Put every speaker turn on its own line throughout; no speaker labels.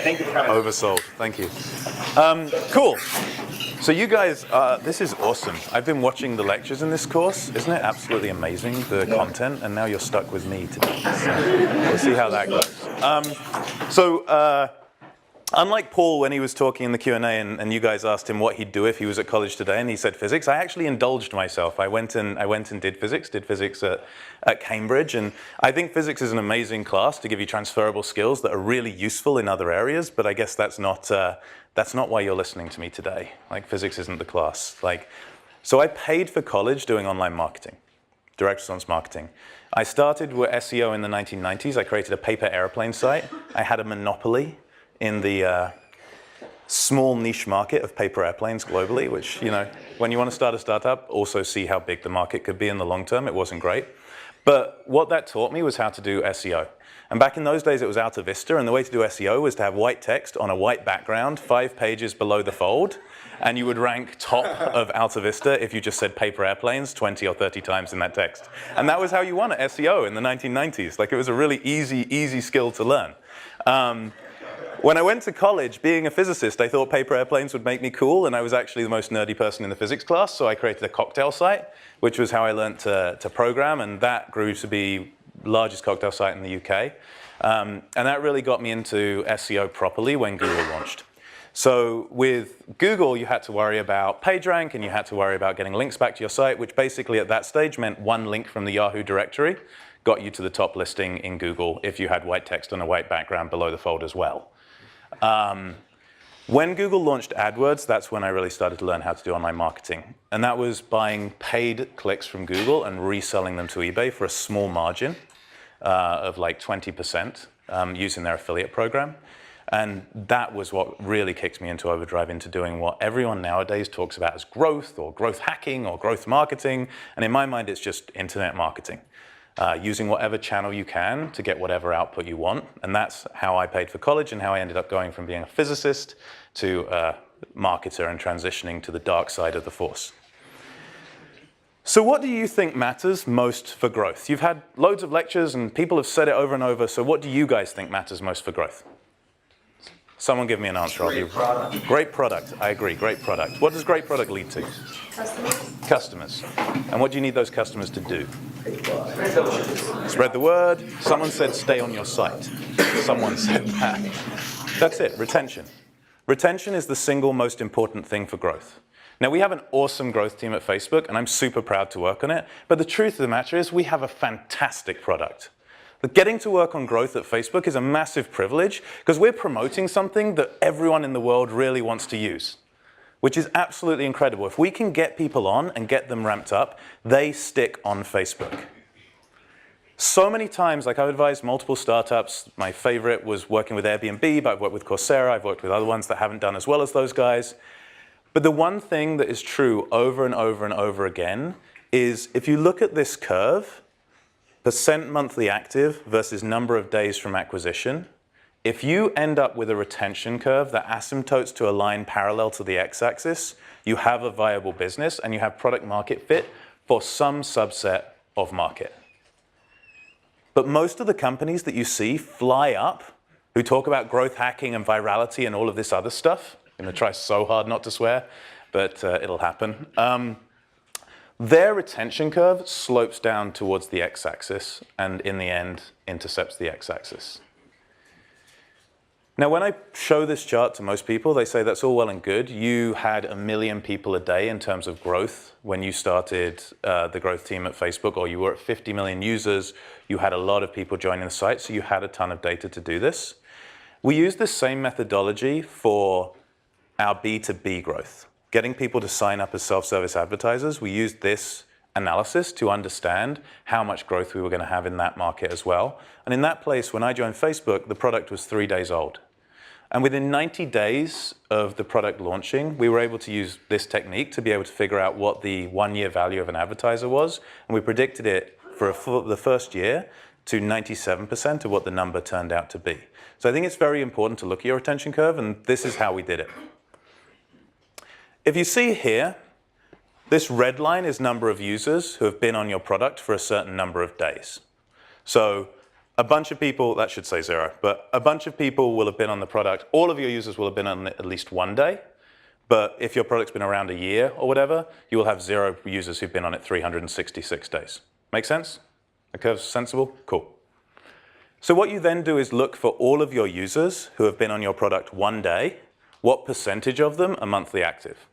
Thank you for coming.
Oversold. Thank you. Cool. So you guys, this is awesome. I've been watching the lectures in this course. Isn't it absolutely amazing, the content? And now you're stuck with me today. So we'll see how that goes. Unlike Paul when he was talking in the Q&A and you guys asked him what he'd do if he was at college today and he said physics, I actually indulged myself. I went and did physics at Cambridge, and I think physics is an amazing class to give you transferable skills that are really useful in other areas, but I guess that's not why you're listening to me today. Like, physics isn't the class. So I paid for college doing online marketing, direct response marketing. I started with SEO in the 1990s. I created a paper airplane site. I had a monopoly in the small niche market of paper airplanes globally, which, when you want to start a startup, also see how big the market could be in the long term. It wasn't great. But what that taught me was how to do SEO. And back in those days, it was Alta Vista, and the way to do SEO was to have white text on a white background, 5 pages below the fold, and you would rank top of Alta Vista if you just said paper airplanes 20 or 30 times in that text. And that was how you won at SEO in the 1990s. It was a really easy skill to learn. When I went to college, being a physicist, I thought paper airplanes would make me cool, and I was actually the most nerdy person in the physics class, so I created a cocktail site, which was how I learned to program, and that grew to be the largest cocktail site in the UK. And that really got me into SEO properly when Google launched. So with Google, you had to worry about PageRank, and you had to worry about getting links back to your site, which basically at that stage meant one link from the Yahoo directory got you to the top listing in Google if you had white text on a white background below the fold as well. When Google launched AdWords, that's when I really started to learn how to do online marketing. And that was buying paid clicks from Google and reselling them to eBay for a small margin of 20% using their affiliate program. And that was what really kicked me into overdrive into doing what everyone nowadays talks about as growth or growth hacking or growth marketing. And in my mind, it's just internet marketing. Using whatever channel you can to get whatever output you want. And that's how I paid for college and how I ended up going from being a physicist to a marketer and transitioning to the dark side of the force. So what do you think matters most for growth? You've had loads of lectures and people have said it over and over, so what do you guys think matters most for growth? Someone give me an answer.
Great product.
Great product. I agree. Great product. What does great product lead to?
Customers.
Customers. And what do you need those customers to do? Spread the word. Someone said stay on your site. Someone said that. That's it. Retention. Retention is the single most important thing for growth. Now, we have an awesome growth team at Facebook, and I'm super proud to work on it. But the truth of the matter is we have a fantastic product. But getting to work on growth at Facebook is a massive privilege because we're promoting something that everyone in the world really wants to use, which is absolutely incredible. If we can get people on and get them ramped up, they stick on Facebook. So many times, I've advised multiple startups. My favorite was working with Airbnb, but I've worked with Coursera. I've worked with other ones that haven't done as well as those guys. But the one thing that is true over and over and over again is if you look at this curve, percent monthly active versus number of days from acquisition, if you end up with a retention curve that asymptotes to a line parallel to the x-axis, you have a viable business and you have product market fit for some subset of market. But most of the companies that you see fly up, who talk about growth hacking and virality and all of this other stuff, I'm going to try so hard not to swear, but it'll happen. Their retention curve slopes down towards the x-axis and in the end intercepts the x-axis. Now, when I show this chart to most people, they say that's all well and good. You had 1 million people a day in terms of growth when you started the growth team at Facebook, or you were at 50 million users. You had a lot of people joining the site, so you had a ton of data to do this. We use this same methodology for our B2B growth. Getting people to sign up as self-service advertisers, we used this analysis to understand how much growth we were going to have in that market as well. And in that place, when I joined Facebook, the product was 3 days old. And within 90 days of the product launching, we were able to use this technique to be able to figure out what the 1-year value of an advertiser was. And we predicted it for the first year to 97% of what the number turned out to be. So I think it's very important to look at your retention curve, and this is how we did it. If you see here, this red line is number of users who have been on your product for a certain number of days. So a bunch of people, that should say 0, but a bunch of people will have been on the product. All of your users will have been on it at least one day. But if your product's been around a year or whatever, you will have 0 users who've been on it 366 days. Make sense? The curve's sensible? Cool. So what you then do is look for all of your users who have been on your product one day. What percentage of them are monthly active?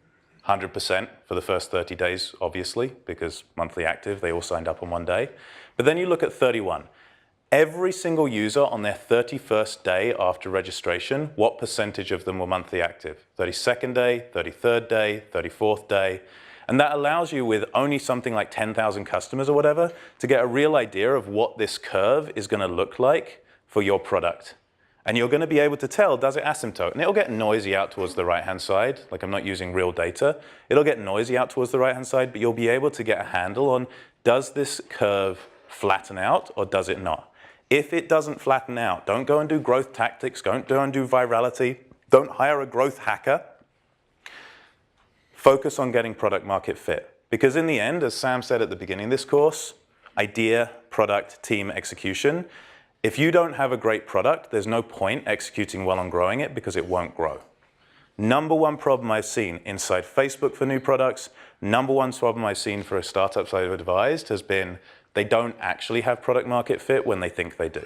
100% for the first 30 days, obviously, because monthly active, they all signed up on one day. But then you look at 31. Every single user on their 31st day after registration, what percentage of them were monthly active? 32nd day, 33rd day, 34th day. And that allows you, with only something like 10,000 customers or whatever, to get a real idea of what this curve is going to look like for your product. And you're going to be able to tell, does it asymptote? And it'll get noisy out towards the right-hand side, like I'm not using real data. It'll get noisy out towards the right-hand side, but you'll be able to get a handle on, does this curve flatten out or does it not? If it doesn't flatten out, don't go and do growth tactics, don't go and do virality, don't hire a growth hacker. Focus on getting product market fit. Because in the end, as Sam said at the beginning of this course, idea, product, team, execution. If you don't have a great product, there's no point executing well on growing it because it won't grow. Number one problem I've seen inside Facebook for new products, number one problem I've seen for startups I've advised has been they don't actually have product market fit when they think they do.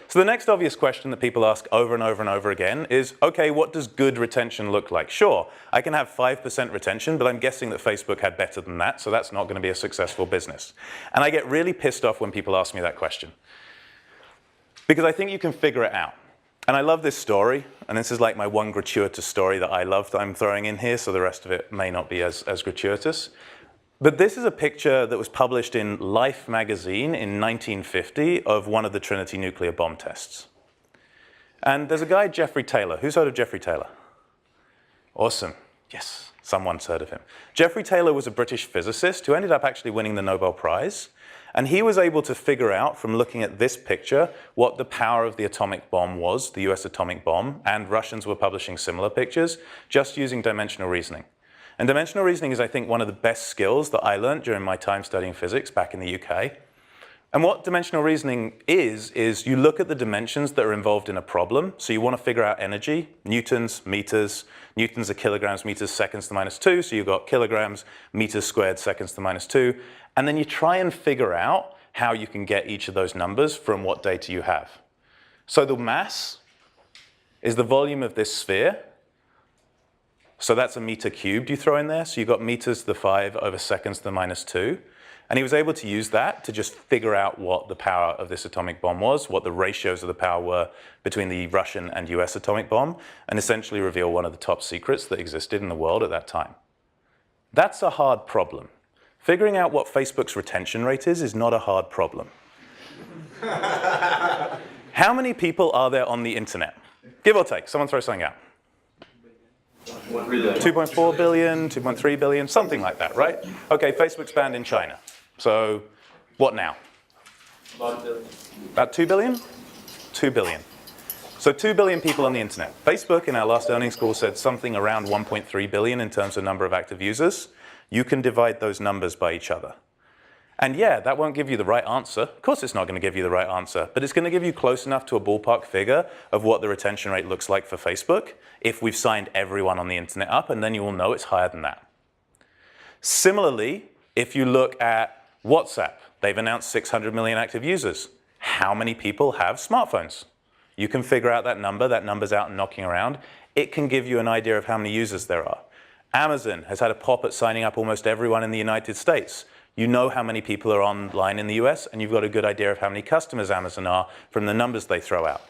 So the next obvious question that people ask over and over and over again is, okay, what does good retention look like? Sure, I can have 5% retention, but I'm guessing that Facebook had better than that, so that's not going to be a successful business. And I get really pissed off when people ask me that question. Because I think you can figure it out. And I love this story, and this is like my one gratuitous story that I love that I'm throwing in here, so the rest of it may not be as gratuitous. But this is a picture that was published in Life magazine in 1950 of one of the Trinity nuclear bomb tests. And there's a guy, Jeffrey Taylor. Who's heard of Jeffrey Taylor? Awesome. Yes, someone's heard of him. Jeffrey Taylor was a British physicist who ended up actually winning the Nobel Prize. And he was able to figure out from looking at this picture what the power of the atomic bomb was, the US atomic bomb, and Russians were publishing similar pictures, just using dimensional reasoning. And dimensional reasoning is, I think, one of the best skills that I learned during my time studying physics back in the UK. And what dimensional reasoning is you look at the dimensions that are involved in a problem. So you want to figure out energy, newtons, meters. Newtons are kilograms, meters, seconds to the minus 2. So you've got kilograms, meters squared, seconds to the minus 2. And then you try and figure out how you can get each of those numbers from what data you have. So the mass is the volume of this sphere. So that's a meter cubed you throw in there. So you've got meters to the 5 over seconds to the minus 2. And he was able to use that to just figure out what the power of this atomic bomb was, what the ratios of the power were between the Russian and US atomic bomb, and essentially reveal one of the top secrets that existed in the world at that time. That's a hard problem. Figuring out what Facebook's retention rate is not a hard problem. How many people are there on the internet? Give or take, someone throw something out. 2.4 billion, 2.3 billion, something like that, right? Okay, Facebook's banned in China. So what now? About 2 billion? 2 billion. So 2 billion people on the internet. Facebook, in our last earnings call, said something around 1.3 billion in terms of number of active users. You can divide those numbers by each other. And yeah, that won't give you the right answer. Of course it's not going to give you the right answer, but it's going to give you close enough to a ballpark figure of what the retention rate looks like for Facebook if we've signed everyone on the internet up, and then you will know it's higher than that. Similarly, if you look at WhatsApp, they've announced 600 million active users. How many people have smartphones? You can figure out that number. That number's out and knocking around. It can give you an idea of how many users there are. Amazon has had a pop at signing up almost everyone in the United States. You know how many people are online in the US, and you've got a good idea of how many customers Amazon are from the numbers they throw out.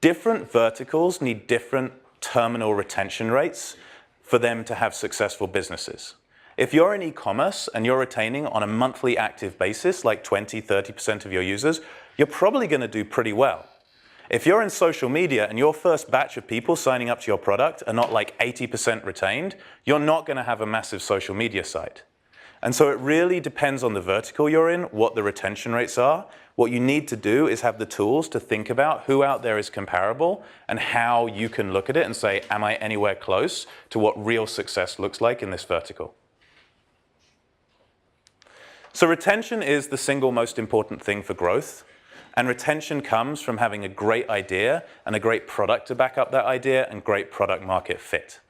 Different verticals need different terminal retention rates for them to have successful businesses. If you're in e-commerce and you're retaining on a monthly active basis, like 20, 30% of your users, you're probably going to do pretty well. If you're in social media and your first batch of people signing up to your product are not like 80% retained, you're not going to have a massive social media site. And so it really depends on the vertical you're in, what the retention rates are. What you need to do is have the tools to think about who out there is comparable and how you can look at it and say, am I anywhere close to what real success looks like in this vertical? So retention is the single most important thing for growth. And retention comes from having a great idea and a great product to back up that idea and great product market fit.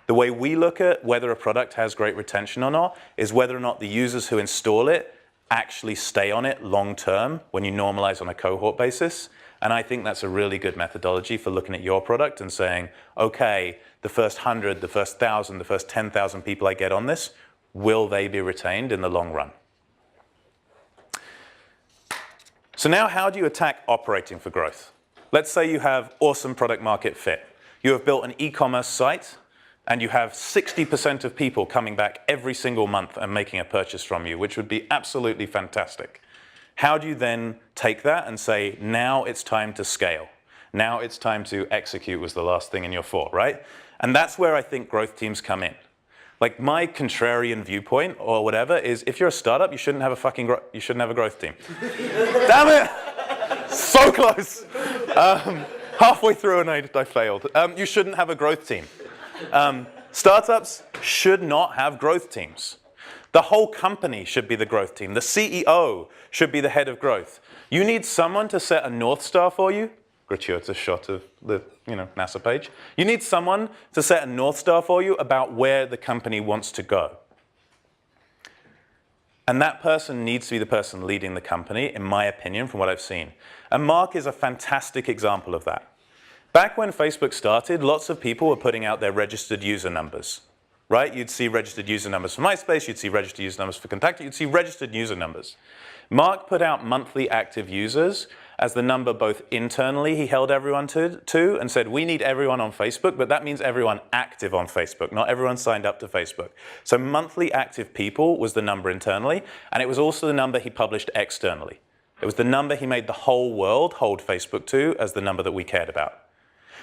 The way we look at whether a product has great retention or not is whether or not the users who install it actually stay on it long term when you normalize on a cohort basis. And I think that's a really good methodology for looking at your product and saying, okay, the first 100, the first 1,000, the first 10,000 people I get on this, will they be retained in the long run? So now how do you attack operating for growth? Let's say you have awesome product market fit. You have built an e-commerce site and you have 60% of people coming back every single month and making a purchase from you, which would be absolutely fantastic. How do you then take that and say, now it's time to scale? Now it's time to execute was the last thing in your thought, right? And that's where I think growth teams come in. Like my contrarian viewpoint or whatever is if you're a startup, you shouldn't have a growth team. Damn it! So close. Halfway through and I failed. You shouldn't have a growth team. Startups should not have growth teams. The whole company should be the growth team. The CEO should be the head of growth. You need someone to set a North Star for you. Gratuitous shot of the NASA page. You need someone to set a North Star for you about where the company wants to go. And that person needs to be the person leading the company, in my opinion, from what I've seen. And Mark is a fantastic example of that. Back when Facebook started, lots of people were putting out their registered user numbers, right? You'd see registered user numbers for MySpace, you'd see registered user numbers for Contact, you'd see registered user numbers. Mark put out monthly active users as the number both internally he held everyone to and said, we need everyone on Facebook, but that means everyone active on Facebook, not everyone signed up to Facebook. So monthly active people was the number internally, and it was also the number he published externally. It was the number he made the whole world hold Facebook to as the number that we cared about.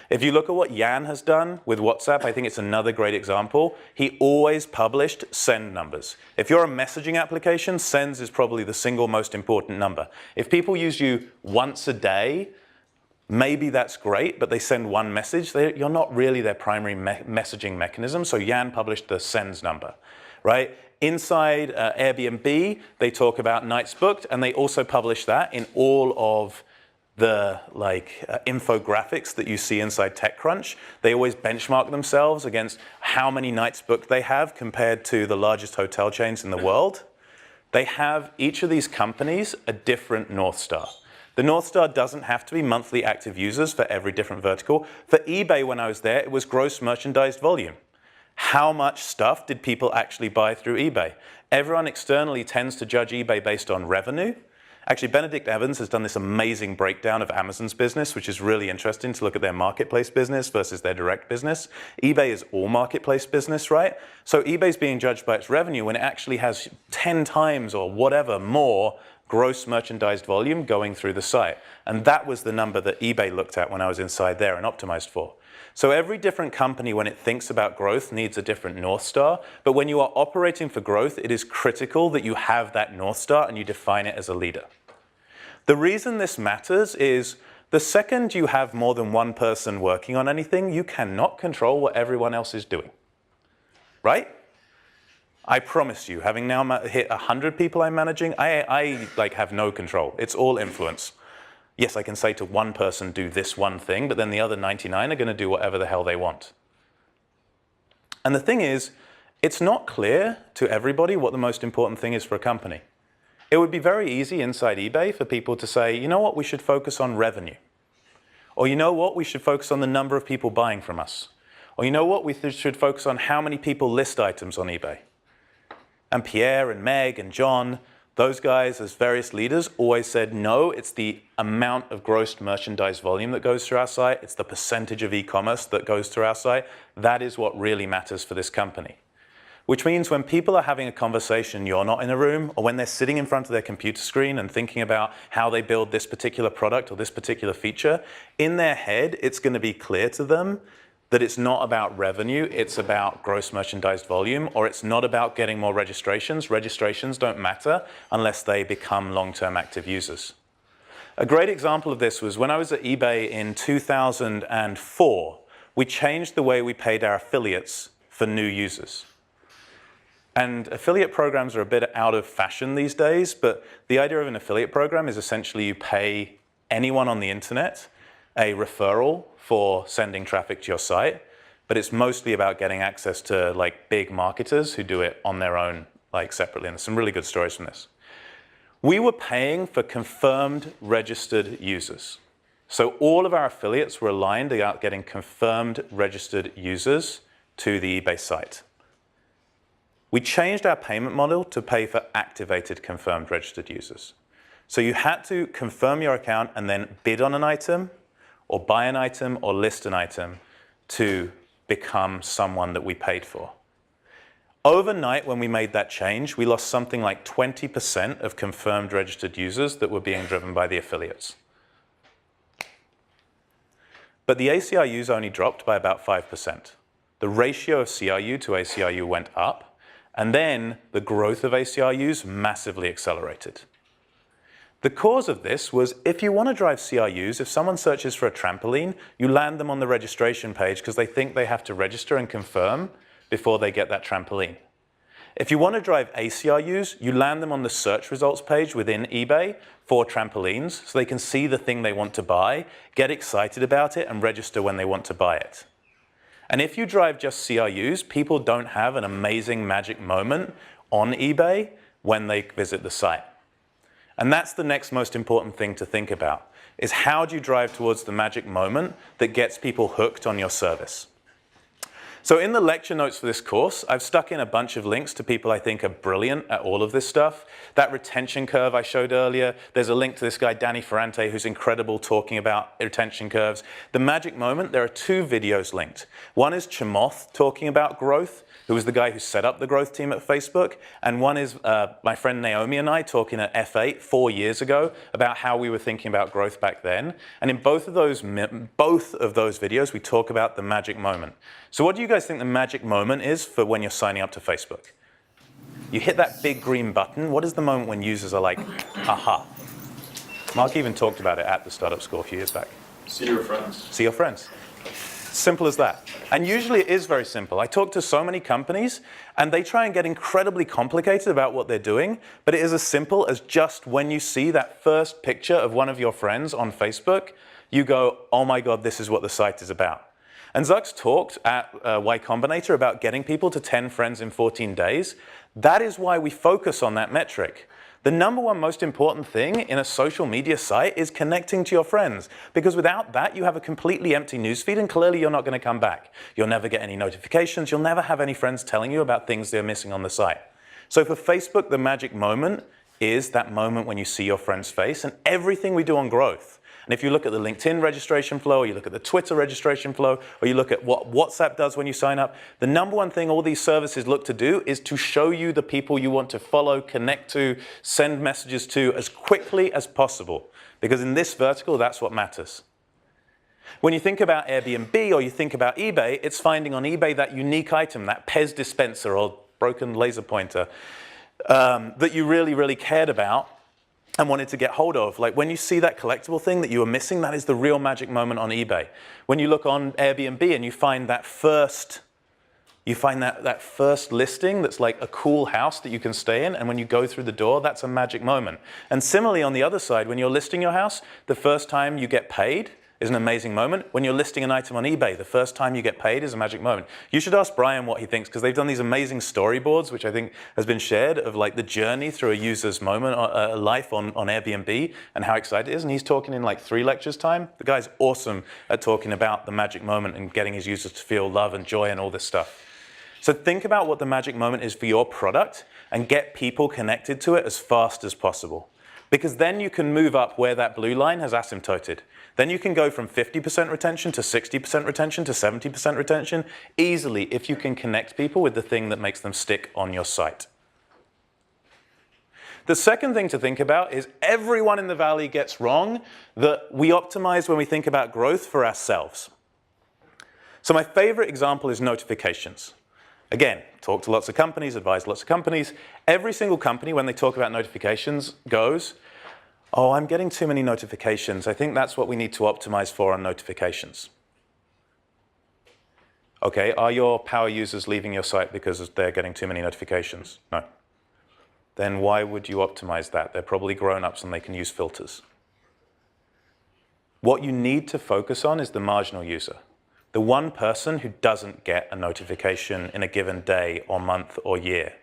If you look at what Jan has done with WhatsApp, I think it's another great example. He always published send numbers. If you're a messaging application, sends is probably the single most important number. If people use you once a day, maybe that's great, but they send one message. You're not really their primary messaging mechanism, so Jan published the sends number, right? Inside Airbnb, they talk about nights booked, and they also publish that in all of the infographics that you see inside TechCrunch. They always benchmark themselves against how many nights booked they have compared to the largest hotel chains in the world. They have, each of these companies, a different North Star. The North Star doesn't have to be monthly active users for every different vertical. For eBay, when I was there, it was gross merchandised volume. How much stuff did people actually buy through eBay? Everyone externally tends to judge eBay based on revenue. Actually, Benedict Evans has done this amazing breakdown of Amazon's business, which is really interesting to look at their marketplace business versus their direct business. eBay is all marketplace business, right? So eBay's being judged by its revenue when it actually has 10 times or whatever more gross merchandised volume going through the site. And that was the number that eBay looked at when I was inside there and optimized for. So every different company, when it thinks about growth, needs a different North Star. But when you are operating for growth, it is critical that you have that North Star and you define it as a leader. The reason this matters is the second you have more than one person working on anything, you cannot control what everyone else is doing, right? I promise you, having now hit 100 people I'm managing, I have no control. It's all influence. Yes, I can say to one person, do this one thing, but then the other 99 are going to do whatever the hell they want. And the thing is, it's not clear to everybody what the most important thing is for a company. It would be very easy inside eBay for people to say, you know what, we should focus on revenue. Or you know what, we should focus on the number of people buying from us. Or you know what, we should focus on how many people list items on eBay. And Pierre and Meg and John, those guys as various leaders always said, no, it's the amount of gross merchandise volume that goes through our site. It's the percentage of e-commerce that goes through our site. That is what really matters for this company. Which means when people are having a conversation, you're not in a room, or when they're sitting in front of their computer screen and thinking about how they build this particular product or this particular feature, in their head, it's going to be clear to them that it's not about revenue, it's about gross merchandised volume, or it's not about getting more registrations. Registrations don't matter unless they become long-term active users. A great example of this was when I was at eBay in 2004, we changed the way we paid our affiliates for new users. And affiliate programs are a bit out of fashion these days, but the idea of an affiliate program is essentially you pay anyone on the internet a referral for sending traffic to your site, but it's mostly about getting access to like big marketers who do it on their own, like separately. And there's some really good stories from this. We were paying for confirmed registered users. So all of our affiliates were aligned about getting confirmed registered users to the eBay site. We changed our payment model to pay for activated confirmed registered users. So you had to confirm your account and then bid on an item, or buy an item, or list an item to become someone that we paid for. Overnight, when we made that change, we lost something like 20% of confirmed registered users that were being driven by the affiliates. But the ACRUs only dropped by about 5%. The ratio of CRU to ACRU went up, and then the growth of ACRUs massively accelerated. The cause of this was if you want to drive CRUs, if someone searches for a trampoline, you land them on the registration page because they think they have to register and confirm before they get that trampoline. If you want to drive ACRUs, you land them on the search results page within eBay for trampolines so they can see the thing they want to buy, get excited about it, and register when they want to buy it. And if you drive just CRUs, people don't have an amazing magic moment on eBay when they visit the site. And that's the next most important thing to think about, is how do you drive towards the magic moment that gets people hooked on your service? So in the lecture notes for this course, I've stuck in a bunch of links to people I think are brilliant at all of this stuff. That retention curve I showed earlier, there's a link to this guy, Danny Ferrante, who's incredible talking about retention curves. The magic moment, there are 2 videos linked. One is Chamath talking about growth, who was the guy who set up the growth team at Facebook. And one is my friend Naomi and I talking at F8 4 years ago about how we were thinking about growth back then. And in both of those videos, we talk about the magic moment. So what do you guys think the magic moment is for when you're signing up to Facebook? You hit that big green button. What is the moment when users are like, aha? Mark even talked about it at the Startup School a few years back.
See your friends.
See your friends. Simple as that. And usually it is very simple. I talk to so many companies, and they try and get incredibly complicated about what they're doing, but it is as simple as just when you see that first picture of one of your friends on Facebook, you go, oh my God, this is what the site is about. And Zuck's talked at Y Combinator about getting people to 10 friends in 14 days. That is why we focus on that metric. The number one most important thing in a social media site is connecting to your friends, because without that, you have a completely empty newsfeed, and clearly you're not going to come back. You'll never get any notifications. You'll never have any friends telling you about things they're missing on the site. So for Facebook, the magic moment is that moment when you see your friend's face, and everything we do on growth. And if you look at the LinkedIn registration flow, or you look at the Twitter registration flow, or you look at what WhatsApp does when you sign up, the number one thing all these services look to do is to show you the people you want to follow, connect to, send messages to as quickly as possible. Because in this vertical, that's what matters. When you think about Airbnb or you think about eBay, it's finding on eBay that unique item, that Pez dispenser or broken laser pointer that you really, really cared about and wanted to get hold of. Like when you see that collectible thing that you were missing, that is the real magic moment on eBay. When you look on Airbnb and you find that first listing that's like a cool house that you can stay in, and when you go through the door, that's a magic moment. And similarly on the other side, when you're listing your house, the first time you get paid is an amazing moment. When you're listing an item on eBay, the first time you get paid is a magic moment. You should ask Brian what he thinks, because they've done these amazing storyboards, which I think has been shared, of like the journey through a user's moment, life on Airbnb, and how excited it is. And he's talking in like 3 lectures time. The guy's awesome at talking about the magic moment and getting his users to feel love and joy and all this stuff. So think about what the magic moment is for your product and get people connected to it as fast as possible. Because then you can move up where that blue line has asymptoted. Then you can go from 50% retention to 60% retention to 70% retention easily if you can connect people with the thing that makes them stick on your site. The second thing to think about is everyone in the Valley gets wrong that we optimize when we think about growth for ourselves. So my favorite example is notifications. Again, talk to lots of companies, advise lots of companies. Every single company, when they talk about notifications, goes, oh, I'm getting too many notifications. I think that's what we need to optimize for on notifications. Okay, are your power users leaving your site because they're getting too many notifications? No. Then why would you optimize that? They're probably grown-ups and they can use filters. What you need to focus on is the marginal user. The one person who doesn't get a notification in a given day or month or year.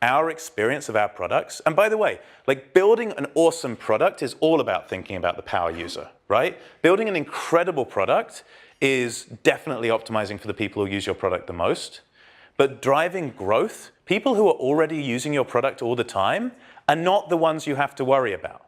Our experience of our products, and by the way, like building an awesome product is all about thinking about the power user, right? Building an incredible product is definitely optimizing for the people who use your product the most. But driving growth, people who are already using your product all the time are not the ones you have to worry about.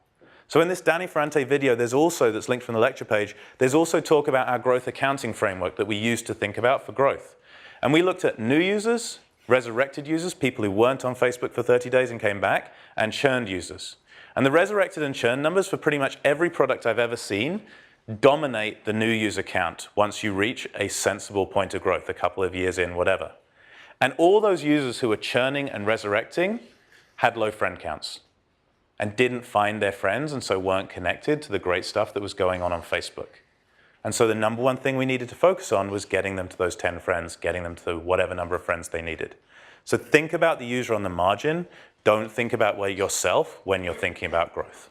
So in this Danny Ferrante video, there's also, that's linked from the lecture page, there's also talk about our growth accounting framework that we use to think about for growth. And we looked at new users, resurrected users, people who weren't on Facebook for 30 days and came back, and churned users. And the resurrected and churn numbers for pretty much every product I've ever seen dominate the new user count once you reach a sensible point of growth, a couple of years in, whatever. And all those users who were churning and resurrecting had low friend counts and didn't find their friends and so weren't connected to the great stuff that was going on Facebook. And so the number one thing we needed to focus on was getting them to those 10 friends, getting them to whatever number of friends they needed. So think about the user on the margin. Don't think about yourself when you're thinking about growth.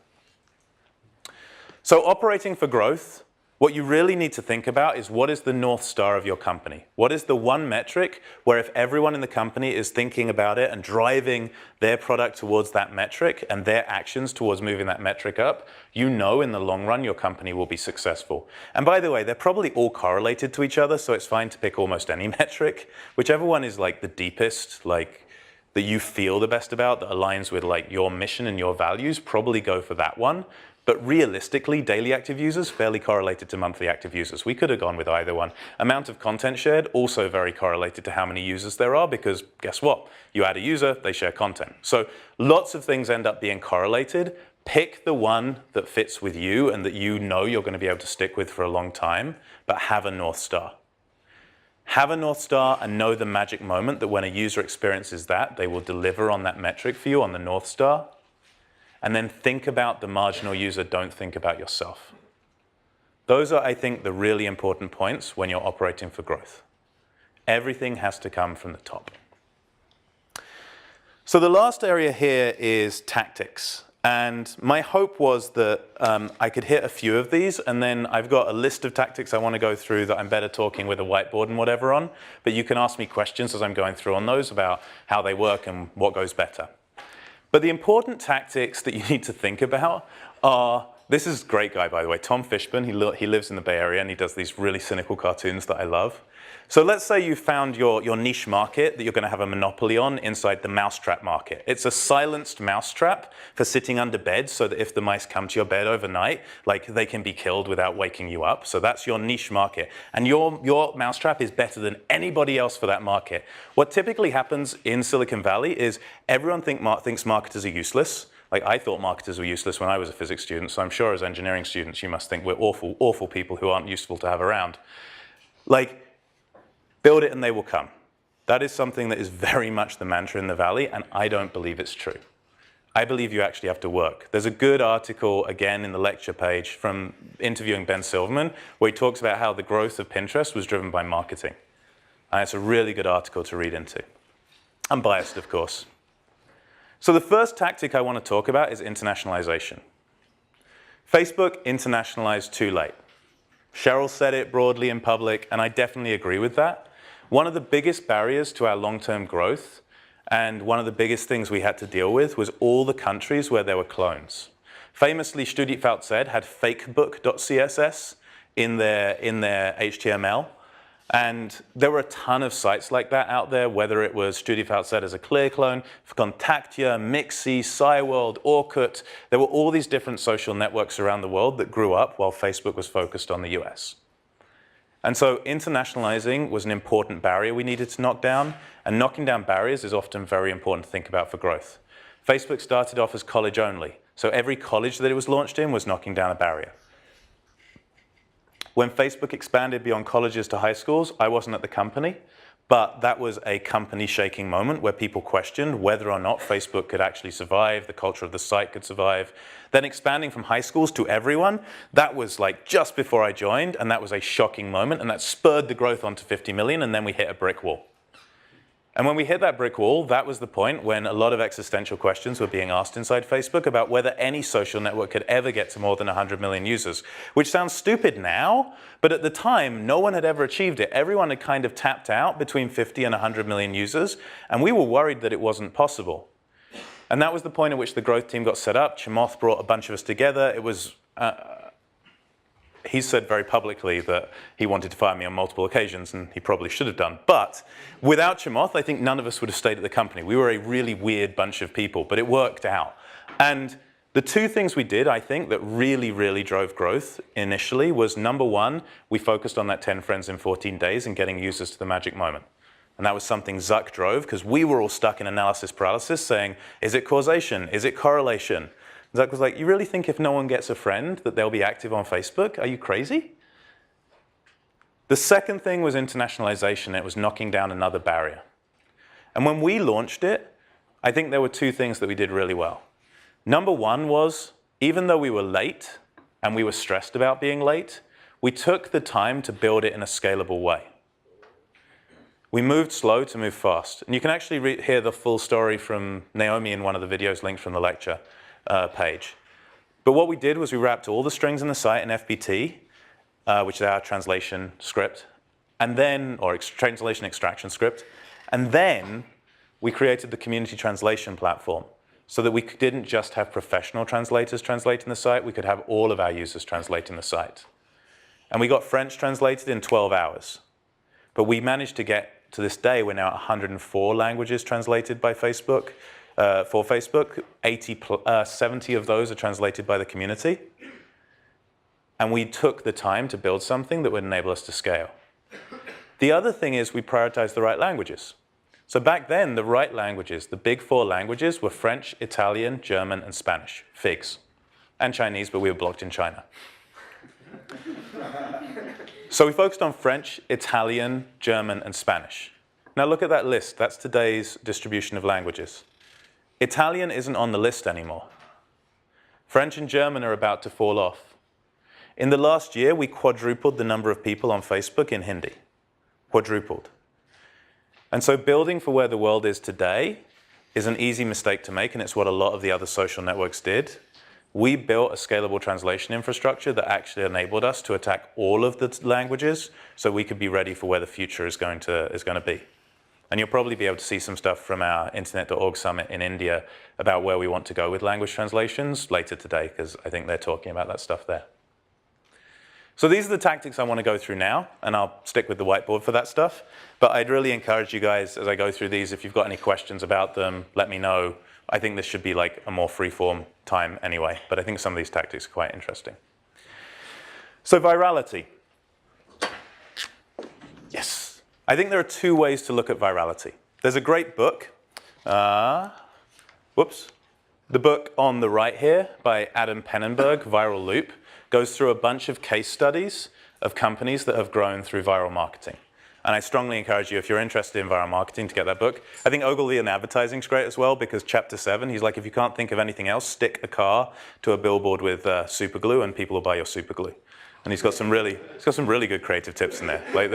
So operating for growth, what you really need to think about is what is the North Star of your company? What is the one metric where if everyone in the company is thinking about it and driving their product towards that metric and their actions towards moving that metric up, you know in the long run your company will be successful. And by the way, they're probably all correlated to each other, so it's fine to pick almost any metric. Whichever one is like the deepest, like that you feel the best about, that aligns with like your mission and your values, probably go for that one. But realistically, daily active users, fairly correlated to monthly active users. We could have gone with either one. Amount of content shared, also very correlated to how many users there are, because guess what? You add a user, they share content. So lots of things end up being correlated. Pick the one that fits with you and that you know you're going to be able to stick with for a long time, but have a North Star. Have a North Star and know the magic moment that when a user experiences that, they will deliver on that metric for you on the North Star. And then think about the marginal user, don't think about yourself. Those are, I think, the really important points when you're operating for growth. Everything has to come from the top. So the last area here is tactics. And my hope was that I could hit a few of these, and then I've got a list of tactics I want to go through that I'm better talking with a whiteboard and whatever on. But you can ask me questions as I'm going through on those about how they work and what goes better. But the important tactics that you need to think about are, this is a great guy, by the way, Tom Fishburne. He lives in the Bay Area and he does these really cynical cartoons that I love. So let's say you found your niche market that you're going to have a monopoly on inside the mousetrap market. It's a silenced mousetrap for sitting under bed so that if the mice come to your bed overnight, like they can be killed without waking you up. So that's your niche market. And your mousetrap is better than anybody else for that market. What typically happens in Silicon Valley is everyone thinks marketers are useless. Like I thought marketers were useless when I was a physics student, so I'm sure as engineering students you must think we're awful, awful people who aren't useful to have around. Like, build it and they will come. That is something that is very much the mantra in the Valley, and I don't believe it's true. I believe you actually have to work. There's a good article, again, in the lecture page from interviewing Ben Silverman, where he talks about how the growth of Pinterest was driven by marketing. And it's a really good article to read into. I'm biased, of course. So the first tactic I want to talk about is internationalization. Facebook internationalized too late. Sheryl said it broadly in public, and I definitely agree with that. One of the biggest barriers to our long-term growth, and one of the biggest things we had to deal with, was all the countries where there were clones. Famously, StudiVZ had fakebook.css in their HTML. And there were a ton of sites like that out there, whether it was StudiVZ as a clear clone, Contactia, Mixi, Cyworld, Orkut. There were all these different social networks around the world that grew up while Facebook was focused on the US. And so internationalizing was an important barrier we needed to knock down, and knocking down barriers is often very important to think about for growth. Facebook started off as college only, so every college that it was launched in was knocking down a barrier. When Facebook expanded beyond colleges to high schools, I wasn't at the company, But that was a company-shaking moment where people questioned whether or not Facebook could actually survive, the culture of the site could survive. Then expanding from high schools to everyone, that was like just before I joined, and that was a shocking moment, and that spurred the growth onto 50 million, and then we hit a brick wall. And when we hit that brick wall, that was the point when a lot of existential questions were being asked inside Facebook about whether any social network could ever get to more than 100 million users, which sounds stupid now, but at the time, no one had ever achieved it. Everyone had kind of tapped out between 50 and 100 million users, and we were worried that it wasn't possible. And that was the point at which the growth team got set up. Chamath brought a bunch of us together. It was, he said very publicly that he wanted to fire me on multiple occasions, and he probably should have done. But without Chamath, I think none of us would have stayed at the company. We were a really weird bunch of people, but it worked out. And the two things we did, I think, that really, really drove growth initially was, number one, we focused on that 10 friends in 14 days and getting users to the magic moment. And that was something Zuck drove, because we were all stuck in analysis paralysis saying, is it causation? Is it correlation? Zuck was like, you really think if no one gets a friend that they'll be active on Facebook? Are you crazy? The second thing was internationalization. It was knocking down another barrier. And when we launched it, I think there were two things that we did really well. Number one was, even though we were late and we were stressed about being late, we took the time to build it in a scalable way. We moved slow to move fast. And you can actually hear the full story from Naomi in one of the videos linked from the lecture page. But what we did was we wrapped all the strings in the site in FBT, which is our translation script, and then, or translation extraction script, and then we created the community translation platform so that we didn't just have professional translators translating the site, we could have all of our users translating the site. And we got French translated in 12 hours. But we managed to get, to this day, we're now at 104 languages translated by Facebook, for Facebook. 70 of those are translated by the community. And we took the time to build something that would enable us to scale. The other thing is we prioritized the right languages. So back then, the right languages, the big 4 languages, were French, Italian, German, and Spanish. FIGS. And Chinese, but we were blocked in China. So we focused on French, Italian, German, and Spanish. Now look at that list. That's today's distribution of languages. Italian isn't on the list anymore. French and German are about to fall off. In the last year, we quadrupled the number of people on Facebook in Hindi. Quadrupled. And so building for where the world is today is an easy mistake to make, and it's what a lot of the other social networks did. We built a scalable translation infrastructure that actually enabled us to attack all of the languages so we could be ready for where the future is going to be. And you'll probably be able to see some stuff from our Internet.org summit in India about where we want to go with language translations later today, because I think they're talking about that stuff there. So these are the tactics I want to go through now, and I'll stick with the whiteboard for that stuff. But I'd really encourage you guys, as I go through these, if you've got any questions about them, let me know. I think this should be like a more free-form time anyway, but I think some of these tactics are quite interesting. So virality. Yes. I think there are 2 ways to look at virality. There's a great book. The book on the right here by Adam Pennenberg, Viral Loop, goes through a bunch of case studies of companies that have grown through viral marketing. And I strongly encourage you, if you're interested in viral marketing, to get that book. I think Ogilvy in advertising is great as well, because chapter 7, he's like, if you can't think of anything else, stick a car to a billboard with super glue and people will buy your super glue. And he's got some really good creative tips in there. Like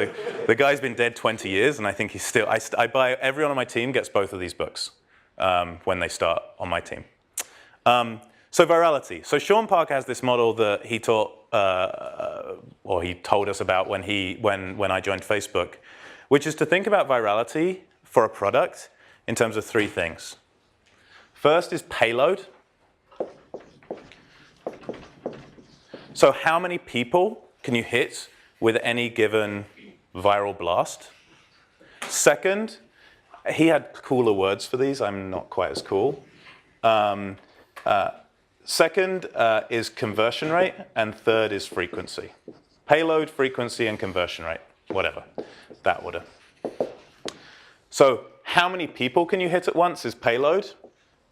the guy's been dead 20 years, and I think he's still, I buy, everyone on my team gets both of these books when they start on my team. So virality. So Sean Parker has this model that he taught, or he told us about when I joined Facebook, which is to think about virality for a product in terms of 3 things. First is payload. So how many people can you hit with any given viral blast? Second, he had cooler words for these. I'm not quite as cool. Second is conversion rate, and third is frequency. Payload, frequency, and conversion rate, whatever, that order. So how many people can you hit at once is payload.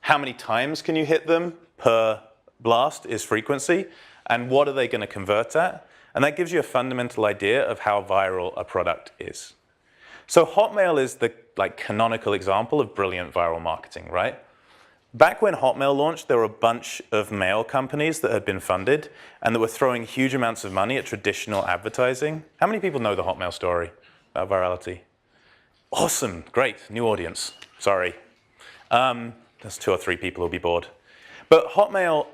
How many times can you hit them per blast is frequency. And what are they going to convert at? And that gives you a fundamental idea of how viral a product is. So Hotmail is the canonical example of brilliant viral marketing, right? Back when Hotmail launched, there were a bunch of mail companies that had been funded and that were throwing huge amounts of money at traditional advertising. How many people know the Hotmail story about virality? Awesome, great, new audience. Sorry. There's 2 or 3 people who'll be bored. But Hotmail,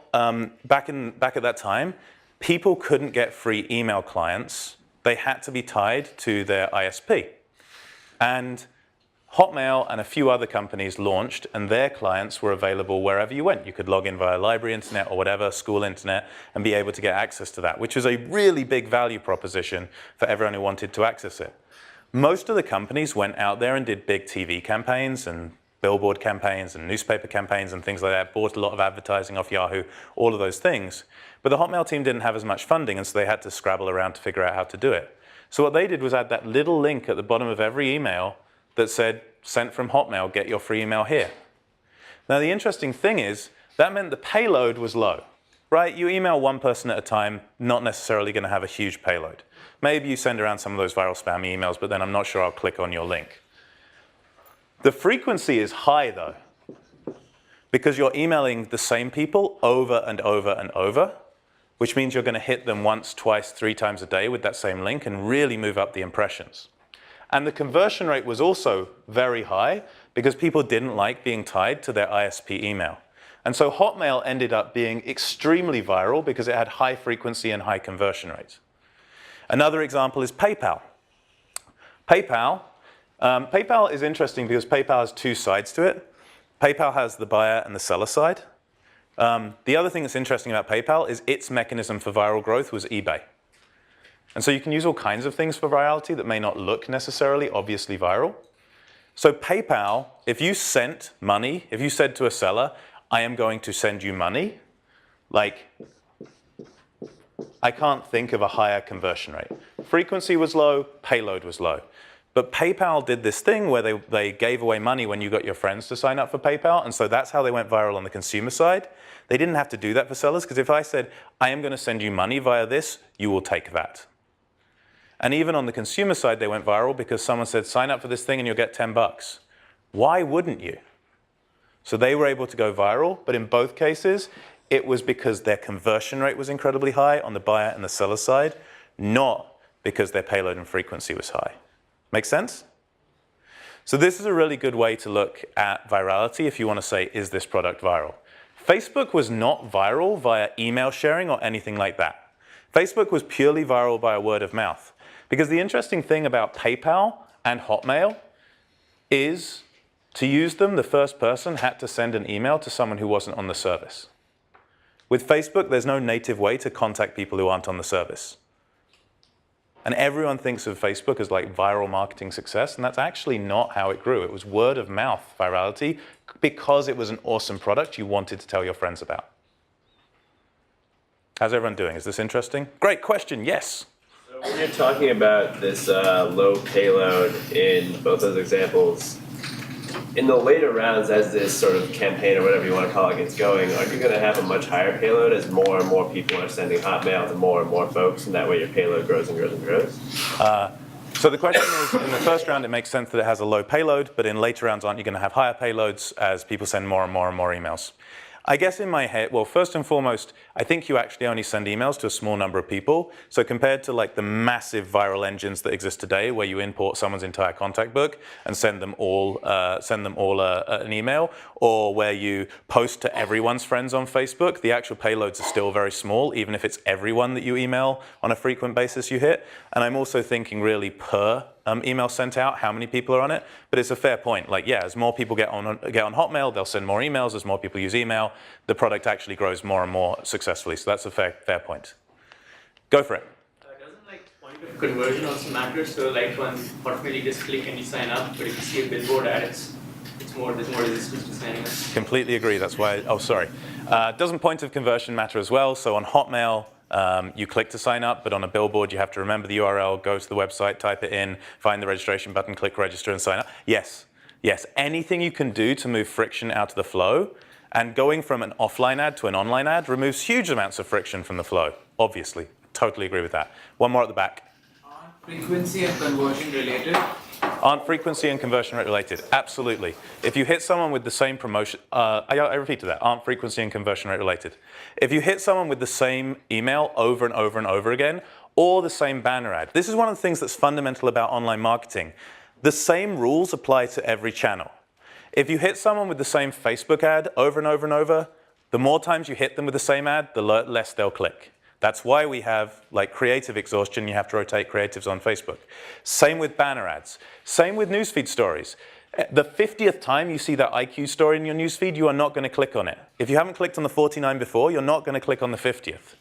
back at that time, people couldn't get free email clients. They had to be tied to their ISP. And Hotmail and a few other companies launched, and their clients were available wherever you went. You could log in via library internet or whatever, school internet, and be able to get access to that, which was a really big value proposition for everyone who wanted to access it. Most of the companies went out there and did big TV campaigns and billboard campaigns and newspaper campaigns and things like that, bought a lot of advertising off Yahoo, all of those things. But the Hotmail team didn't have as much funding, and so they had to scrabble around to figure out how to do it. So what they did was add that little link at the bottom of every email that said, sent from Hotmail, get your free email here. Now the interesting thing is, that meant the payload was low, right? You email one person at a time, not necessarily going to have a huge payload. Maybe you send around some of those viral spam emails, but then I'm not sure I'll click on your link. The frequency is high though, because you're emailing the same people over and over and over, which means you're going to hit them once, twice, 3 times a day with that same link and really move up the impressions. And the conversion rate was also very high because people didn't like being tied to their ISP email. And so Hotmail ended up being extremely viral because it had high frequency and high conversion rates. Another example is PayPal. PayPal is interesting because PayPal has 2 sides to it. PayPal has the buyer and the seller side. The other thing that's interesting about PayPal is its mechanism for viral growth was eBay. And so you can use all kinds of things for virality that may not look necessarily obviously viral. So PayPal, if you sent money, if you said to a seller, I am going to send you money, I can't think of a higher conversion rate. Frequency was low, payload was low. But PayPal did this thing where they gave away money when you got your friends to sign up for PayPal, and so that's how they went viral on the consumer side. They didn't have to do that for sellers, because if I said, I am going to send you money via this, you will take that. And even on the consumer side, they went viral because someone said, sign up for this thing and you'll get $10. Why wouldn't you? So they were able to go viral, but in both cases, it was because their conversion rate was incredibly high on the buyer and the seller side, not because their payload and frequency was high. Make sense? So this is a really good way to look at virality if you want to say, is this product viral? Facebook was not viral via email sharing or anything like that. Facebook was purely viral via word of mouth. Because the interesting thing about PayPal and Hotmail is to use them, the first person had to send an email to someone who wasn't on the service. With Facebook, there's no native way to contact people who aren't on the service. And everyone thinks of Facebook as like viral marketing success, and that's actually not how it grew. It was word of mouth virality because it was an awesome product you wanted to tell your friends about. How's everyone doing? Is this interesting? Great question, yes.
So when you're talking about this low payload in both those examples, in the later rounds, as this sort of campaign or whatever you want to call it gets going, are you going to have a much higher payload as more and more people are sending Hotmail to more and more folks, and that way your payload grows and grows and grows?
So the question is, in the first round, it makes sense that it has a low payload, but in later rounds, aren't you going to have higher payloads as people send more and more and more emails? I guess in my head, well, first and foremost, I think you actually only send emails to a small number of people. So compared to like the massive viral engines that exist today, where you import someone's entire contact book and send them all an email, or where you post to everyone's friends on Facebook, the actual payloads are still very small, even if it's everyone that you email on a frequent basis you hit. And I'm also thinking really per email sent out, how many people are on it, but it's a fair point. Like, yeah, as more people get on Hotmail, they'll send more emails. As more people use email, the product actually grows more and more successfully. So that's a fair point. Go for it.
Doesn't point of conversion also matter? So like when Hotmail, you just click and you sign up, but if you see a billboard ad, there's more resistance to signing up.
Completely agree. That's why. Doesn't point of conversion matter as well? So on Hotmail, you click to sign up, but on a billboard, you have to remember the URL, go to the website, type it in, find the registration button, click register, and sign up. Yes. Anything you can do to move friction out of the flow, and going from an offline ad to an online ad removes huge amounts of friction from the flow, obviously. Totally agree with that. One more at the back.
Are frequency and conversion related?
Aren't frequency and conversion rate related? Absolutely. If you hit someone with the same promotion, I repeat to that, aren't frequency and conversion rate related? If you hit someone with the same email over and over and over again, or the same banner ad, this is one of the things that's fundamental about online marketing. The same rules apply to every channel. If you hit someone with the same Facebook ad over and over and over, the more times you hit them with the same ad, the less they'll click. That's why we have like creative exhaustion. You have to rotate creatives on Facebook. Same with banner ads. Same with newsfeed stories. The 50th time you see that IQ story in your newsfeed, you are not going to click on it. If you haven't clicked on the 49 before, you're not going to click on the 50th.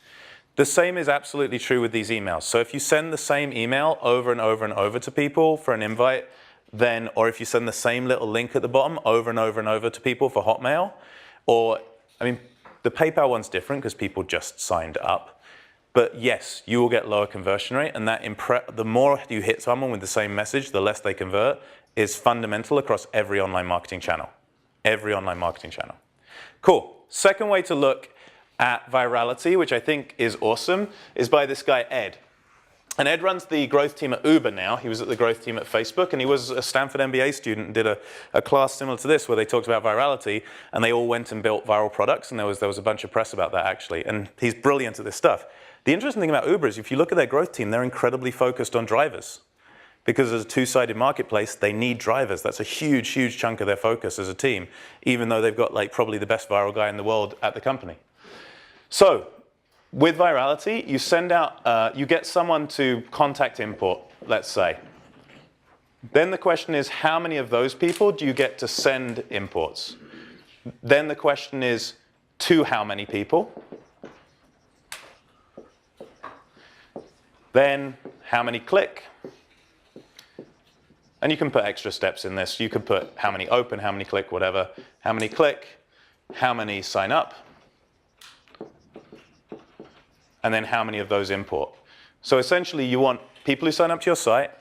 The same is absolutely true with these emails. So if you send the same email over and over and over to people for an invite, then, or if you send the same little link at the bottom over and over and over to people for Hotmail, or, I mean, the PayPal one's different because people just signed up. But yes, you will get lower conversion rate, and that the more you hit someone with the same message, the less they convert, is fundamental across every online marketing channel. Every online marketing channel. Cool. Second way to look at virality, which I think is awesome, is by this guy, Ed. And Ed runs the growth team at Uber now. He was at the growth team at Facebook, and he was a Stanford MBA student and did a class similar to this where they talked about virality, and they all went and built viral products, and there was a bunch of press about that, actually. And he's brilliant at this stuff. The interesting thing about Uber is if you look at their growth team, they're incredibly focused on drivers. Because as a two-sided marketplace, they need drivers. That's a huge, huge chunk of their focus as a team, even though they've got like probably the best viral guy in the world at the company. So with virality, you send out, you get someone to contact import, let's say. Then the question is, how many of those people do you get to send imports? Then the question is, to how many people? Then how many click? And you can put extra steps in this. You could put how many open, how many click, whatever. How many click, how many sign up, and then how many of those import. So essentially you want people who sign up to your site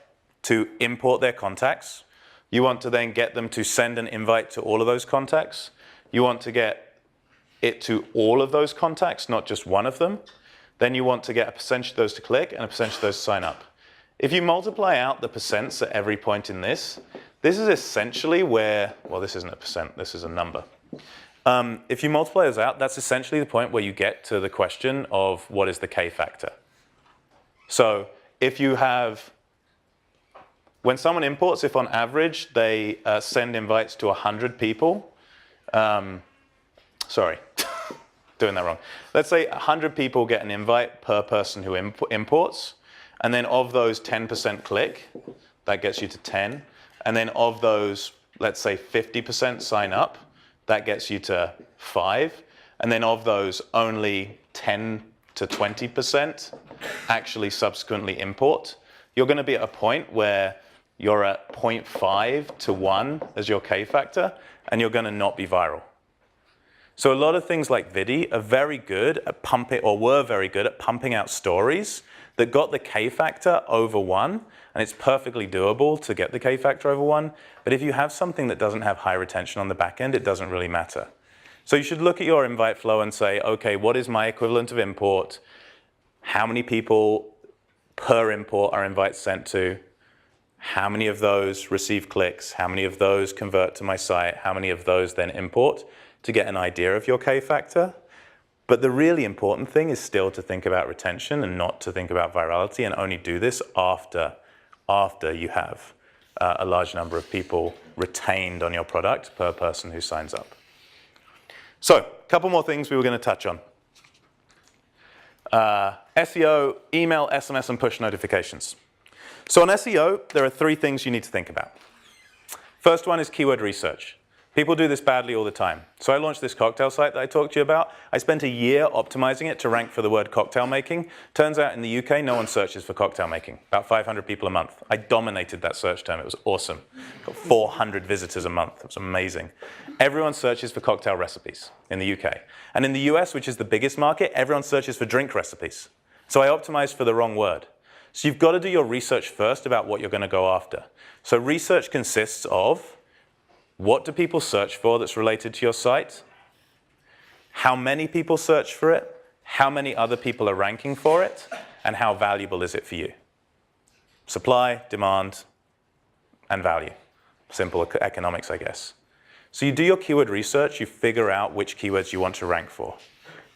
to import their contacts. You want to then get them to send an invite to all of those contacts. You want to get it to all of those contacts, not just one of them. Then you want to get a percentage of those to click and a percentage of those to sign up. If you multiply out the percents at every point in this is essentially where, well, this isn't a percent, this is a number. If you multiply those out, that's essentially the point where you get to the question of what is the K factor. So if you have, when someone imports, if on average they send invites to 100 people, sorry, doing that wrong. Let's say 100 people get an invite per person who imports, and then of those 10% click, that gets you to 10. And then of those, let's say 50% sign up, that gets you to 5. And then of those, only 10 to 20% actually subsequently import. You're going to be at a point where you're at 0.5 to 1 as your K factor, and you're going to not be viral. So a lot of things like Vidi are very good at pumping, or were very good at pumping out stories that got the K factor over 1, and it's perfectly doable to get the K factor over 1. But if you have something that doesn't have high retention on the back end, it doesn't really matter. So you should look at your invite flow and say, okay, what is my equivalent of import? How many people per import are invites sent to? How many of those receive clicks? How many of those convert to my site? How many of those then import? To get an idea of your K factor. But the really important thing is still to think about retention and not to think about virality, and only do this after you have a large number of people retained on your product per person who signs up. So, a couple more things we were going to touch on. SEO, email, SMS, and push notifications. So on SEO, there are 3 things you need to think about. First one is keyword research. People do this badly all the time. So I launched this cocktail site that I talked to you about. I spent a year optimizing it to rank for the word cocktail making. Turns out in the UK, no one searches for cocktail making. About 500 people a month. I dominated that search term. It was awesome. Got 400 visitors a month. It was amazing. Everyone searches for cocktail recipes in the UK. And in the US, which is the biggest market, everyone searches for drink recipes. So I optimized for the wrong word. So you've got to do your research first about what you're going to go after. So research consists of: what do people search for that's related to your site? How many people search for it? How many other people are ranking for it? And how valuable is it for you? Supply, demand, and value. Simple economics, I guess. So you do your keyword research, you figure out which keywords you want to rank for.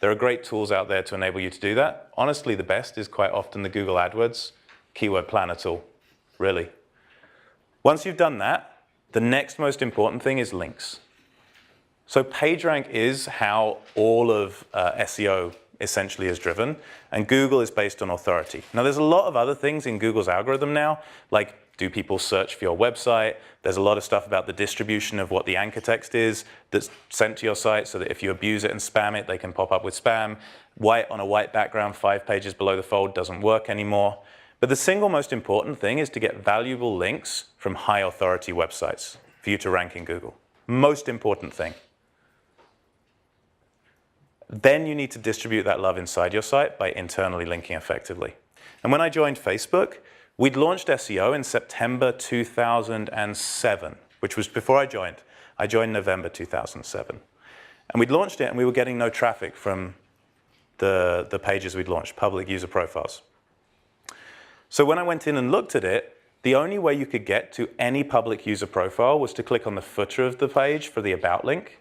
There are great tools out there to enable you to do that. Honestly, the best is quite often the Google AdWords Keyword Planner tool, really. Once you've done that, the next most important thing is links. So PageRank is how all of SEO essentially is driven, and Google is based on authority. Now, there's a lot of other things in Google's algorithm now, like do people search for your website? There's a lot of stuff about the distribution of what the anchor text is that's sent to your site so that if you abuse it and spam it, they can pop up with spam. White on a white background, 5 pages below the fold doesn't work anymore. But the single most important thing is to get valuable links from high authority websites for you to rank in Google. Most important thing. Then you need to distribute that love inside your site by internally linking effectively. And when I joined Facebook, we'd launched SEO in September 2007, which was before I joined. I joined November 2007. And we'd launched it and we were getting no traffic from the pages we'd launched, public user profiles. So when I went in and looked at it, the only way you could get to any public user profile was to click on the footer of the page for the About link,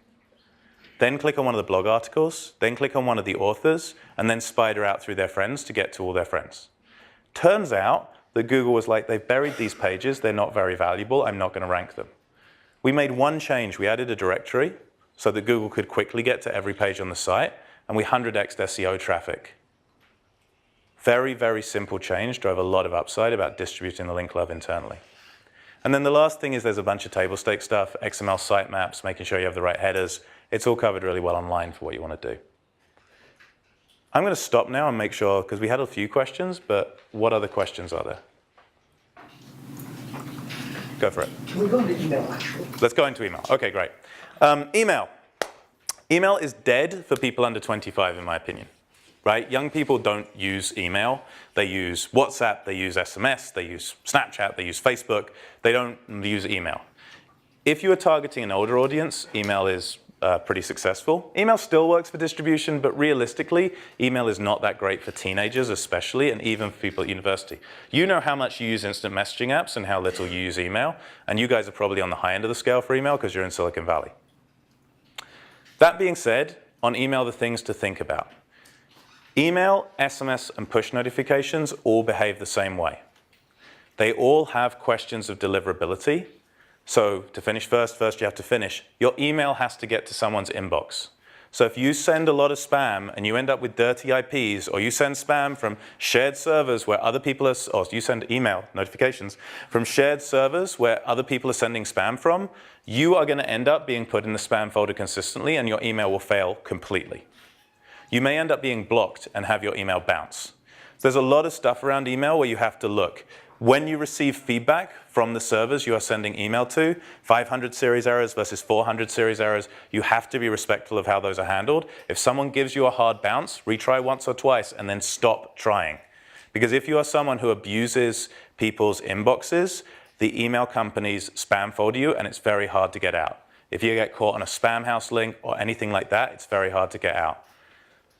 then click on one of the blog articles, then click on one of the authors, and then spider out through their friends to get to all their friends. Turns out that Google was like, they've buried these pages, they're not very valuable, I'm not going to rank them. We made one change. We added a directory so that Google could quickly get to every page on the site, and we 100x'd SEO traffic. Very, very simple change, drove a lot of upside about distributing the link love internally. And then the last thing is there's a bunch of table stake stuff, XML sitemaps, making sure you have the right headers. It's all covered really well online for what you want to do. I'm going to stop now and make sure, because we had a few questions, but what other questions are there? Go for it.
We're going to email, actually.
Let's go into email. Okay, great. Email. Email is dead for people under 25, in my opinion. Right? Young people don't use email. They use WhatsApp, they use SMS, they use Snapchat, they use Facebook. They don't use email. If you are targeting an older audience, email is pretty successful. Email still works for distribution, but realistically, email is not that great for teenagers especially, and even for people at university. You know how much you use instant messaging apps and how little you use email, and you guys are probably on the high end of the scale for email because you're in Silicon Valley. That being said, on email, the things to think about. Email, SMS, and push notifications all behave the same way. They all have questions of deliverability. So to finish first you have to finish. Your email has to get to someone's inbox. So if you send a lot of spam and you end up with dirty IPs, or you send spam from shared servers where other people are, or you send email notifications from shared servers where other people are sending spam from, you are going to end up being put in the spam folder consistently and your email will fail completely. You may end up being blocked and have your email bounce. So there's a lot of stuff around email where you have to look. When you receive feedback from the servers you are sending email to, 500 series errors versus 400 series errors, you have to be respectful of how those are handled. If someone gives you a hard bounce, retry once or twice and then stop trying. Because if you are someone who abuses people's inboxes, the email companies spam folder you and it's very hard to get out. If you get caught on a spam house link or anything like that, it's very hard to get out.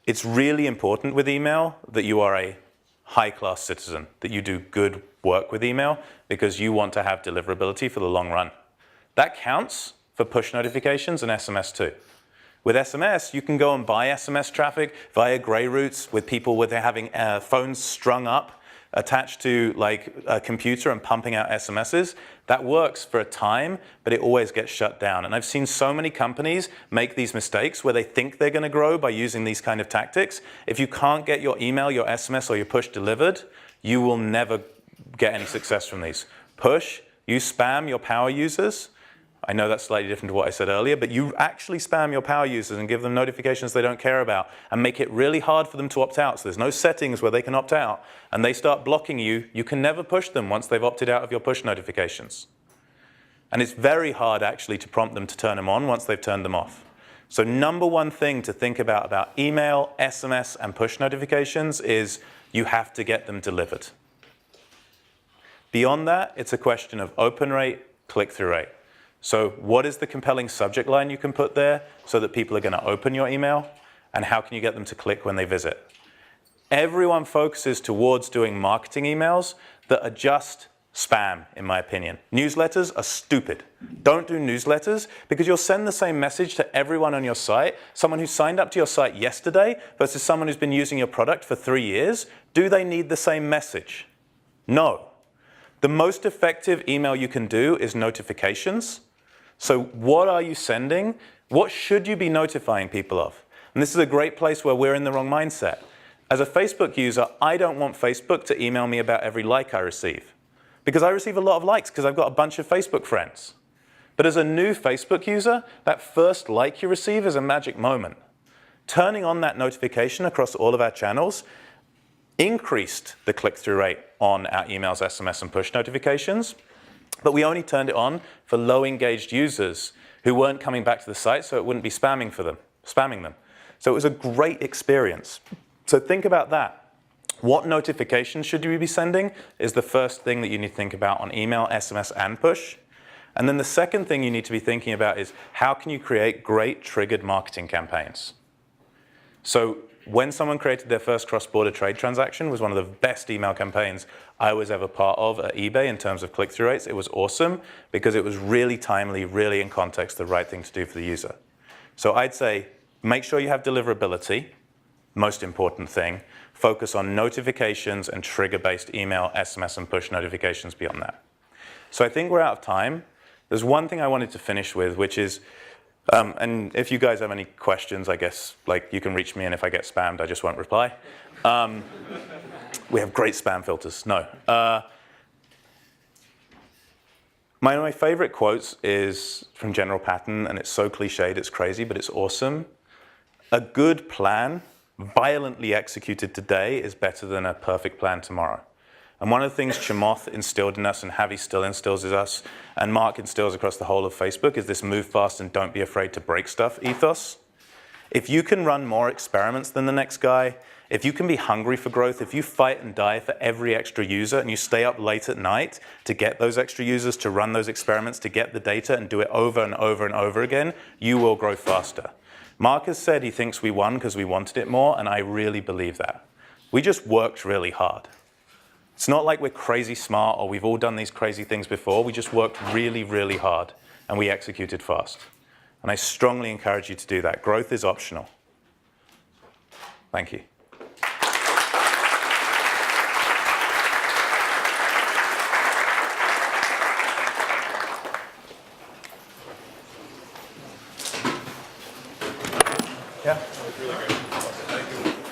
It's really important with email that you are a high-class citizen, that you do good work with email because you want to have deliverability for the long run. That counts for push notifications and SMS too. With SMS, you can go and buy SMS traffic via grey routes with people where they're having phones strung up, attached to like a computer and pumping out SMSs. That works for a time, but it always gets shut down. And I've seen so many companies make these mistakes where they think they're going to grow by using these kind of tactics. If you can't get your email, your SMS, or your push delivered, you will never get any success from these. Push, you spam your power users. I know that's slightly different to what I said earlier, but you actually spam your power users and give them notifications they don't care about and make it really hard for them to opt out. So there's no settings where they can opt out and they start blocking you. You can never push them once they've opted out of your push notifications. And it's very hard actually to prompt them to turn them on once they've turned them off. So number one thing to think about email, SMS, and push notifications is you have to get them delivered. Beyond that, it's a question of open rate, click-through rate. So what is the compelling subject line you can put there so that people are going to open your email? And how can you get them to click when they visit? Everyone focuses towards doing marketing emails that are just spam, in my opinion. Newsletters are stupid. Don't do newsletters because you'll send the same message to everyone on your site. Someone who signed up to your site yesterday versus someone who's been using your product for 3 years, do they need the same message? No. The most effective email you can do is notifications. So what are you sending? What should you be notifying people of? And this is a great place where we're in the wrong mindset. As a Facebook user, I don't want Facebook to email me about every like I receive, because I receive a lot of likes because I've got a bunch of Facebook friends. But as a new Facebook user, that first like you receive is a magic moment. Turning on that notification across all of our channels increased the click-through rate on our emails, SMS, and push notifications, but we only turned it on for low-engaged users who weren't coming back to the site, so it wouldn't be spamming them. So it was a great experience. So think about that. What notifications should you be sending is the first thing that you need to think about on email, SMS, and push. And then the second thing you need to be thinking about is how can you create great triggered marketing campaigns? So when someone created their first cross-border trade transaction, was one of the best email campaigns I was ever part of at eBay in terms of click-through rates. It was awesome because it was really timely, really in context, the right thing to do for the user. So I'd say make sure you have deliverability, most important thing. Focus on notifications and trigger-based email, SMS, and push notifications beyond that. So I think we're out of time. There's one thing I wanted to finish with, which is, and if you guys have any questions, I guess, like, you can reach me, and if I get spammed, I just won't reply. We have great spam filters. No. One of my favorite quotes is from General Patton, and it's so cliched, it's crazy, but it's awesome. A good plan, violently executed today, is better than a perfect plan tomorrow. And one of the things Chamath instilled in us, and Javi still instills in us, and Mark instills across the whole of Facebook, is this move fast and don't be afraid to break stuff ethos. If you can run more experiments than the next guy, if you can be hungry for growth, if you fight and die for every extra user and you stay up late at night to get those extra users, to run those experiments, to get the data and do it over and over and over again, you will grow faster. Mark has said he thinks we won because we wanted it more, and I really believe that. We just worked really hard. It's not like we're crazy smart or we've all done these crazy things before. We just worked really, really hard, and we executed fast. And I strongly encourage you to do that. Growth is optional. Thank you. Yeah.
That was really great. Thank you.